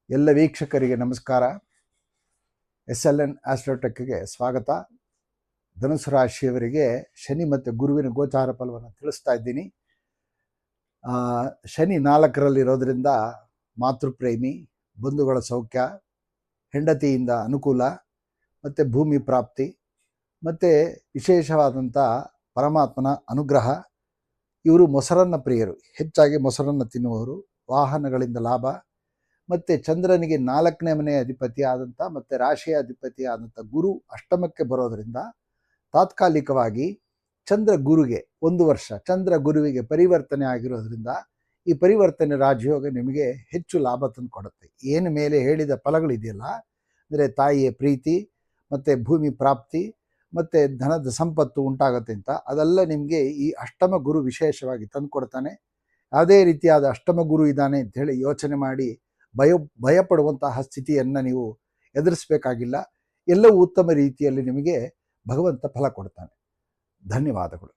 ಎಲ್ಲ ವೀಕ್ಷಕರಿಗೆ ನಮಸ್ಕಾರ. SLN ಆಸ್ಟ್ರೋಟೆಕ್ಗೆ ಸ್ವಾಗತ. ಧನುಸು ರಾಶಿಯವರಿಗೆ ಶನಿ ಮತ್ತು ಗುರುವಿನ ಗೋಚಾರ ಫಲವನ್ನು ತಿಳಿಸ್ತಾ ಇದ್ದೀನಿ. ಶನಿ 4ರಲ್ಲಿರೋದ್ರಿಂದ ಮಾತೃಪ್ರೇಮಿ, ಬಂಧುಗಳ ಸೌಖ್ಯ, ಹೆಂಡತಿಯಿಂದ ಅನುಕೂಲ ಮತ್ತು ಭೂಮಿ ಪ್ರಾಪ್ತಿ ಮತ್ತು ವಿಶೇಷವಾದಂಥ ಪರಮಾತ್ಮನ ಅನುಗ್ರಹ. ಇವರು ಮೊಸರನ್ನ ಪ್ರಿಯರು, ಹೆಚ್ಚಾಗಿ ಮೊಸರನ್ನು ತಿನ್ನುವವರು, ವಾಹನಗಳಿಂದ ಲಾಭ ಮತ್ತು ಚಂದ್ರನಿಗೆ 4ನೇ ಮನೆಯ ಅಧಿಪತಿ ಆದಂಥ ಮತ್ತು ರಾಶಿಯ ಅಧಿಪತಿ ಆದಂಥ ಗುರು ಅಷ್ಟಮಕ್ಕೆ ಬರೋದರಿಂದ ತಾತ್ಕಾಲಿಕವಾಗಿ ಚಂದ್ರ ಗುರುಗೆ 1 ವರ್ಷ ಚಂದ್ರ ಗುರುವಿಗೆ ಪರಿವರ್ತನೆ ಆಗಿರೋದ್ರಿಂದ ಈ ಪರಿವರ್ತನೆ ರಾಜಯೋಗ ನಿಮಗೆ ಹೆಚ್ಚು ಲಾಭ ತಂದು ಕೊಡುತ್ತೆ. ಏನು ಮೇಲೆ ಹೇಳಿದ ಫಲಗಳಿದೆಯಲ್ಲ, ಅಂದರೆ ತಾಯಿಯ ಪ್ರೀತಿ ಮತ್ತು ಭೂಮಿ ಪ್ರಾಪ್ತಿ ಮತ್ತು ಧನದ ಸಂಪತ್ತು ಉಂಟಾಗುತ್ತೆ ಅಂತ, ಅದೆಲ್ಲ ನಿಮಗೆ ಈ ಅಷ್ಟಮ ಗುರು ವಿಶೇಷವಾಗಿ ತಂದು ಕೊಡ್ತಾನೆ. ಯಾವುದೇ ರೀತಿಯಾದ ಅಷ್ಟಮ ಗುರು ಇದ್ದಾನೆ ಅಂಥೇಳಿ ಯೋಚನೆ ಮಾಡಿ ಭಯಪಡುವಂತಹ ಸ್ಥಿತಿಯನ್ನು ನೀವು ಎದುರಿಸಬೇಕಾಗಿಲ್ಲ. ಎಲ್ಲವೂ ಉತ್ತಮ ರೀತಿಯಲ್ಲಿ ನಿಮಗೆ ಭಗವಂತ ಫಲ ಕೊಡ್ತಾನೆ. ಧನ್ಯವಾದಗಳು.